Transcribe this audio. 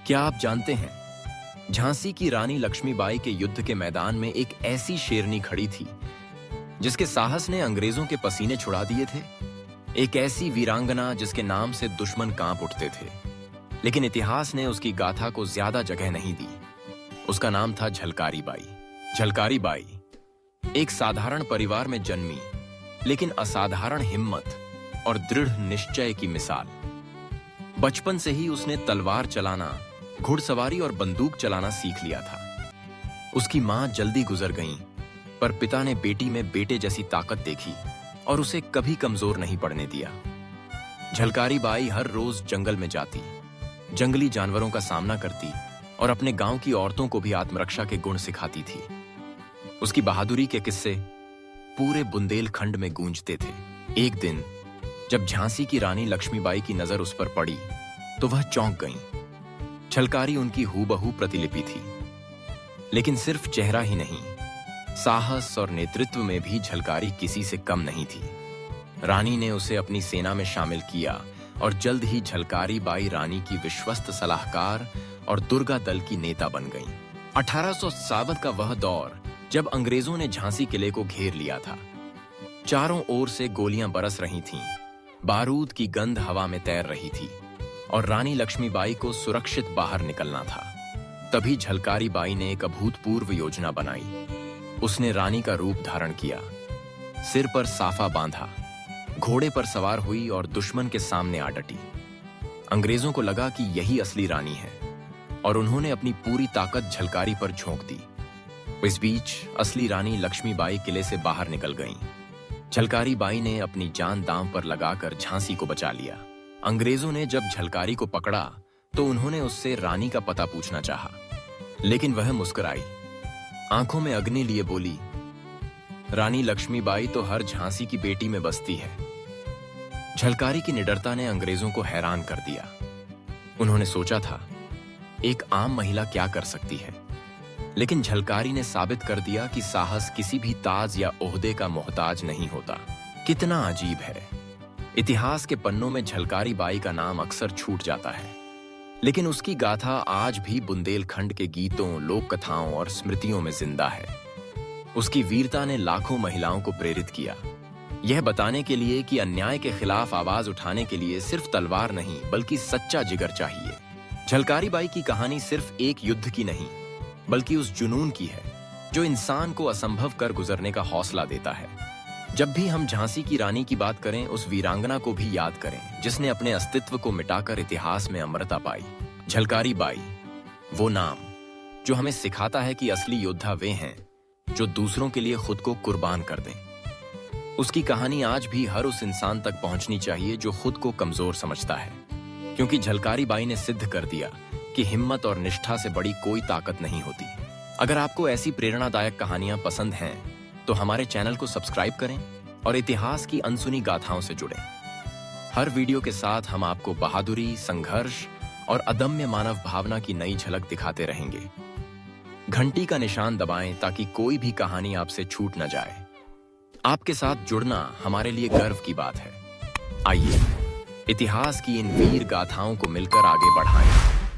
क्या आप जानते हैं, झांसी की रानी लक्ष्मीबाई के युद्ध के मैदान में एक ऐसी शेरनी खड़ी थी जिसके साहस ने अंग्रेजों के पसीने छुड़ा दिए थे। एक ऐसी वीरांगना जिसके नाम से दुश्मन कांप उठते थे, लेकिन इतिहास ने उसकी गाथा को ज्यादा जगह नहीं दी। उसका नाम था झलकारी बाई। झलकारी बाई एक साधारण परिवार में जन्मी, लेकिन असाधारण हिम्मत और दृढ़ निश्चय की मिसाल। बचपन से ही उसने तलवार चलाना, घुड़सवारी और बंदूक चलाना सीख लिया था। उसकी मां जल्दी गुजर गईं, पर पिता ने बेटी में बेटे जैसी ताकत देखी और उसे कभी कमजोर नहीं पड़ने दिया। झलकारी बाई हर रोज जंगल में जाती, जंगली जानवरों का सामना करती और अपने गांव की औरतों को भी आत्मरक्षा के गुण सिखाती थी। उसकी बहादुरी के किस्से पूरे बुंदेलखंड में गूंजते थे। एक दिन जब झांसी की रानी लक्ष्मीबाई की नजर उस पर पड़ी तो वह चौंक गईं। झलकारी उनकी हूबहू प्रतिलिपि थी, लेकिन सिर्फ चेहरा ही नहीं, साहस और नेतृत्व में भी झलकारी किसी से कम नहीं थी। रानी ने उसे अपनी सेना में शामिल किया और जल्द ही झलकारी बाई रानी की विश्वस्त सलाहकार और दुर्गा दल की नेता बन गईं। 1857 का वह दौर जब अंग्रेजों ने झांसी किले को घेर लिया था। चारों ओर से गोलियां बरस रही थीं, बारूद की गंध हवा में तैर रही थी और रानी लक्ष्मीबाई को सुरक्षित बाहर निकलना था। तभी झलकारी बाई ने एक अभूतपूर्व योजना बनाई। उसने रानी का रूप धारण किया, सिर पर साफा बांधा, घोड़े पर सवार हुई और दुश्मन के सामने आ डटी। अंग्रेजों को लगा कि यही असली रानी है और उन्होंने अपनी पूरी ताकत झलकारी पर झोंक दी। इस बीच असली रानी लक्ष्मीबाई किले से बाहर निकल गईं। झलकारी बाई ने अपनी जान दांव पर लगाकर झांसी को बचा लिया। अंग्रेजों ने जब झलकारी को पकड़ा तो उन्होंने उससे रानी का पता पूछना चाहा, लेकिन वह मुस्कुराई, आंखों में अग्नि लिए बोली, रानी लक्ष्मीबाई तो हर झांसी की बेटी में बसती है। झलकारी की निडरता ने अंग्रेजों को हैरान कर दिया। उन्होंने सोचा था, एक आम महिला क्या कर सकती है, लेकिन झलकारी ने साबित कर दिया कि साहस किसी भी ताज या ओहदे का मोहताज नहीं होता। कितना अजीब है, इतिहास के पन्नों में झलकारी बाई का नाम अक्सर छूट जाता है, लेकिन उसकी गाथा आज भी बुंदेलखंड के गीतों, लोक कथाओं और स्मृतियों में जिंदा है। उसकी वीरता ने लाखों महिलाओं को प्रेरित किया, यह बताने के लिए कि अन्याय के खिलाफ आवाज उठाने के लिए सिर्फ तलवार नहीं बल्कि सच्चा जिगर चाहिए। झलकारी बाई की कहानी सिर्फ एक युद्ध की नहीं, बल्कि उस जुनून की है जो इंसान को असंभव कर गुजरने का हौसला देता है। जब भी हम झांसी की रानी की बात करें, उस वीरांगना को भी याद करें जिसने अपने अस्तित्व को मिटाकर इतिहास में अमरता पाई। झलकारी बाई, वो नाम जो हमें सिखाता है कि असली योद्धा वे हैं जो दूसरों के लिए खुद को कुर्बान कर दें। उसकी कहानी आज भी हर उस इंसान तक पहुंचनी चाहिए जो खुद को कमजोर समझता है, क्योंकि झलकारी बाई ने सिद्ध कर दिया कि हिम्मत और निष्ठा से बड़ी कोई ताकत नहीं होती। अगर आपको ऐसी प्रेरणादायक कहानियां पसंद हैं तो हमारे चैनल को सब्सक्राइब करें और इतिहास की अनसुनी गाथाओं से जुड़ें। हर वीडियो के साथ हम आपको बहादुरी, संघर्ष और अदम्य मानव भावना की नई झलक दिखाते रहेंगे। घंटी का निशान दबाएं ताकि कोई भी कहानी आपसे छूट न जाए। आपके साथ जुड़ना हमारे लिए गर्व की बात है। आइए इतिहास की इन वीर गाथाओं को मिलकर आगे बढ़ाएं।